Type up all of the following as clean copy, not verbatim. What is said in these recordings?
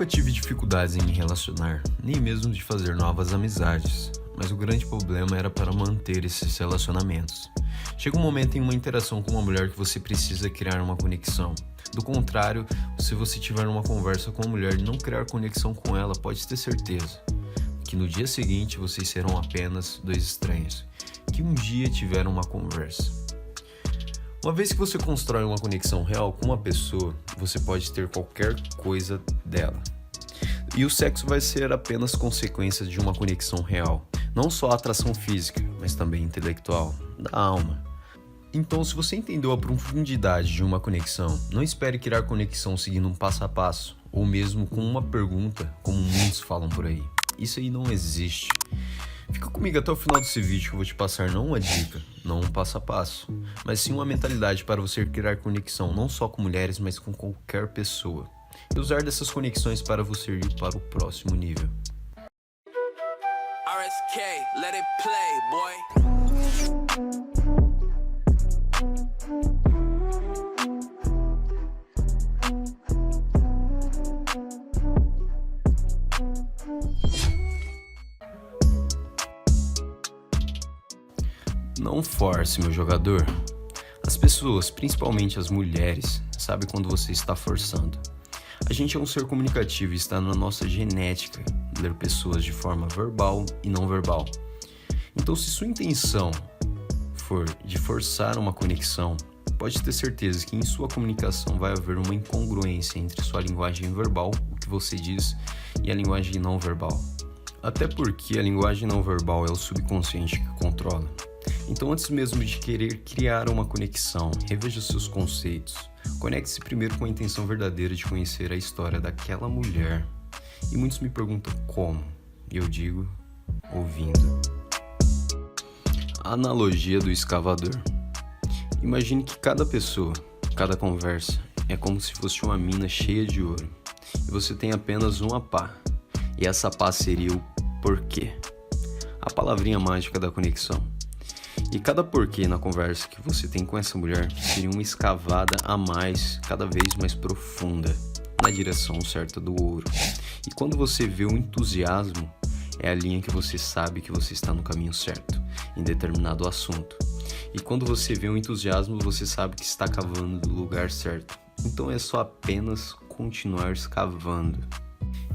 nunca tive dificuldades em me relacionar, nem mesmo de fazer novas amizades, mas o grande problema era para manter esses relacionamentos. Chega um momento em uma interação com uma mulher que você precisa criar uma conexão. Do contrário, se você tiver uma conversa com uma mulher e não criar conexão com ela, pode ter certeza que no dia seguinte vocês serão apenas dois estranhos, que um dia tiveram uma conversa. Uma vez que você constrói uma conexão real com uma pessoa, você pode ter qualquer coisa dela. E o sexo vai ser apenas consequência de uma conexão real. Não só a atração física, mas também intelectual, da alma. Então, se você entendeu a profundidade de uma conexão, não espere criar conexão seguindo um passo a passo, ou mesmo com uma pergunta, como muitos falam por aí. Isso aí não existe. Fica comigo até o final desse vídeo que eu vou te passar não uma dica, não um passo a passo, mas sim uma mentalidade para você criar conexão não só com mulheres, mas com qualquer pessoa. E usar dessas conexões para você ir para o próximo nível. RSK, let it play, boy. Não force, meu jogador. As pessoas, principalmente as mulheres, sabem quando você está forçando. A gente é um ser comunicativo e está na nossa genética ler pessoas de forma verbal e não verbal. Então, se sua intenção for de forçar uma conexão, pode ter certeza que em sua comunicação vai haver uma incongruência entre sua linguagem verbal, o que você diz, e a linguagem não verbal. Até porque a linguagem não verbal é o subconsciente que controla. Então, antes mesmo de querer criar uma conexão, reveja seus conceitos. Conecte-se primeiro com a intenção verdadeira de conhecer a história daquela mulher. E muitos me perguntam como, e eu digo, ouvindo. A analogia do escavador. Imagine que cada pessoa, cada conversa, é como se fosse uma mina cheia de ouro. E você tem apenas uma pá. E essa pá seria o porquê. A palavrinha mágica da conexão. E cada porquê na conversa que você tem com essa mulher seria uma escavada a mais, cada vez mais profunda, na direção certa do ouro. E quando você vê o entusiasmo, é a linha que você sabe que você está no caminho certo, em determinado assunto. E quando você vê o entusiasmo, você sabe que está cavando no lugar certo. Então é só apenas continuar escavando.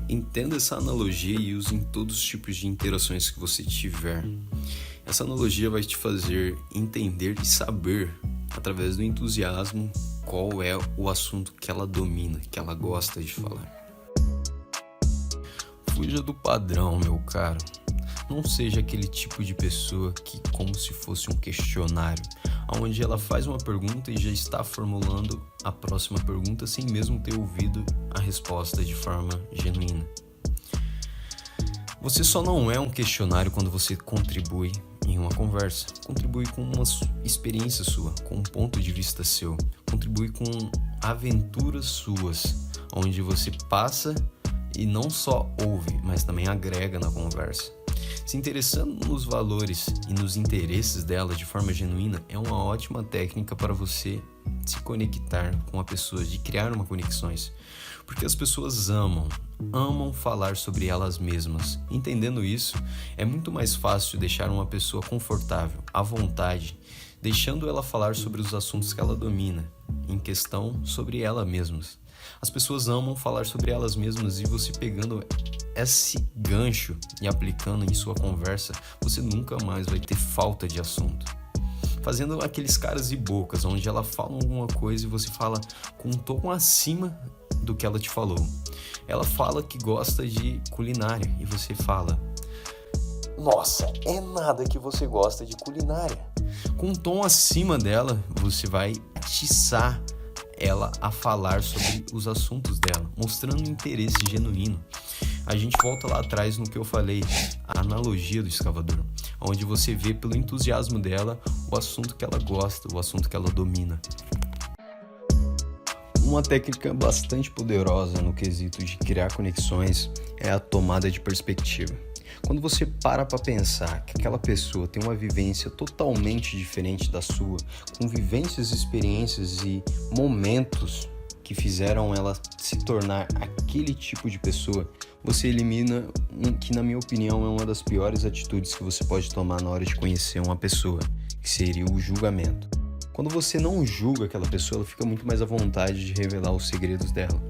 Entenda essa analogia e use em todos os tipos de interações que você tiver. Essa analogia vai te fazer entender e saber, através do entusiasmo, qual é o assunto que ela domina, que ela gosta de falar. Fuja do padrão, meu caro. Não seja aquele tipo de pessoa que, como se fosse um questionário, onde ela faz uma pergunta e já está formulando a próxima pergunta sem mesmo ter ouvido a resposta de forma genuína. Você só não é um questionário quando você contribui em uma conversa. Contribui com uma experiência sua, com um ponto de vista seu. Contribui com aventuras suas, onde você passa e não só ouve, mas também agrega na conversa. Se interessando nos valores e nos interesses dela de forma genuína é uma ótima técnica para você se conectar com a pessoa, de criar uma conexões. Porque as pessoas amam falar sobre elas mesmas. Entendendo isso, é muito mais fácil deixar uma pessoa confortável, à vontade, deixando ela falar sobre os assuntos que ela domina, em questão sobre ela mesmas. As pessoas amam falar sobre elas mesmas e você pegando esse gancho e aplicando em sua conversa, você nunca mais vai ter falta de assunto. Fazendo aqueles caras e bocas, onde ela fala alguma coisa e você fala com um tom acima do que ela te falou. Ela fala que gosta de culinária e você fala: nossa, é nada que você gosta de culinária. Com um tom acima dela, você vai atiçar ela a falar sobre os assuntos dela, mostrando um interesse genuíno. A gente volta lá atrás no que eu falei, a analogia do escavador, onde você vê pelo entusiasmo dela o assunto que ela gosta, o assunto que ela domina. Uma técnica bastante poderosa no quesito de criar conexões é a tomada de perspectiva. Quando você para pensar que aquela pessoa tem uma vivência totalmente diferente da sua, com vivências, experiências e momentos que fizeram ela se tornar aquele tipo de pessoa, você elimina que, na minha opinião, é uma das piores atitudes que você pode tomar na hora de conhecer uma pessoa, que seria o julgamento. Quando você não julga aquela pessoa, ela fica muito mais à vontade de revelar os segredos dela.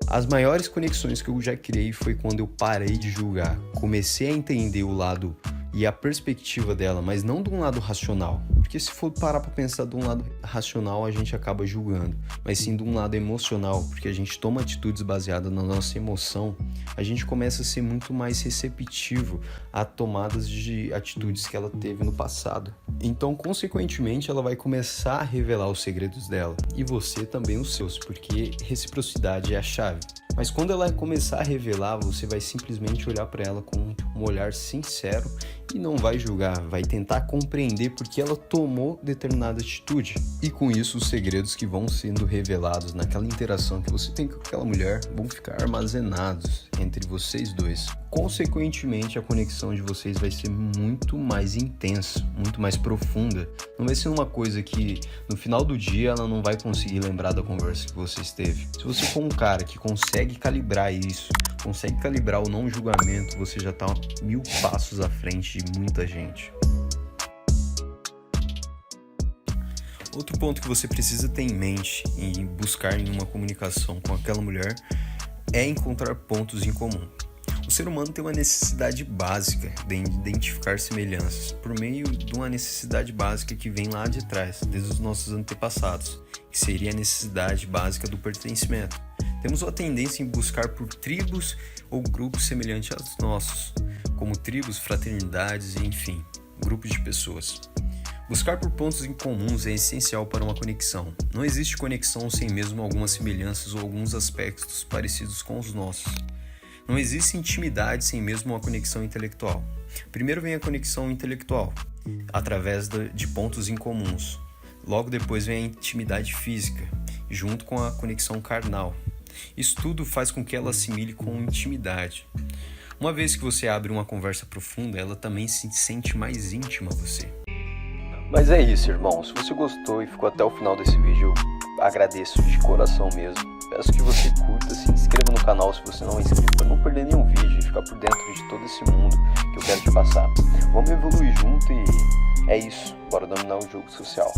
As maiores conexões que eu já criei foi quando eu parei de julgar, comecei a entender o lado e a perspectiva dela, mas não de um lado racional, porque se for parar para pensar de um lado racional, a gente acaba julgando, mas sim de um lado emocional, porque a gente toma atitudes baseadas na nossa emoção, a gente começa a ser muito mais receptivo a tomadas de atitudes que ela teve no passado. Então, consequentemente, ela vai começar a revelar os segredos dela, e você também os seus, porque reciprocidade é a chave. Mas quando ela começar a revelar, você vai simplesmente olhar para ela com um olhar sincero e não vai julgar, vai tentar compreender porque ela tomou determinada atitude. E com isso, os segredos que vão sendo revelados naquela interação que você tem com aquela mulher vão ficar armazenados entre vocês dois. Consequentemente, a conexão de vocês vai ser muito mais intensa, muito mais profunda. Não vai ser uma coisa que no final do dia ela não vai conseguir lembrar da conversa que vocês teve. Se você for um cara que consegue calibrar isso, consegue calibrar o não julgamento, você já está 1000 passos à frente de muita gente. Outro ponto que você precisa ter em mente e buscar em uma comunicação com aquela mulher é encontrar pontos em comum. O ser humano tem uma necessidade básica de identificar semelhanças por meio de uma necessidade básica que vem lá de trás, desde os nossos antepassados, que seria a necessidade básica do pertencimento. Temos uma tendência em buscar por tribos ou grupos semelhantes aos nossos, como tribos, fraternidades e, enfim, grupos de pessoas. Buscar por pontos em comuns é essencial para uma conexão. Não existe conexão sem mesmo algumas semelhanças ou alguns aspectos parecidos com os nossos. Não existe intimidade sem mesmo uma conexão intelectual. Primeiro vem a conexão intelectual, através de pontos em comuns. Logo depois vem a intimidade física, junto com a conexão carnal. Isso tudo faz com que ela assimile com intimidade. Uma vez que você abre uma conversa profunda, ela também se sente mais íntima a você. Mas é isso, irmão. Se você gostou e ficou até o final desse vídeo, eu agradeço de coração mesmo. Peço que você curta, se inscreva no canal se você não é inscrito, para não perder nenhum vídeo e ficar por dentro de todo esse mundo que eu quero te passar. Vamos evoluir junto e é isso. Bora dominar o jogo social.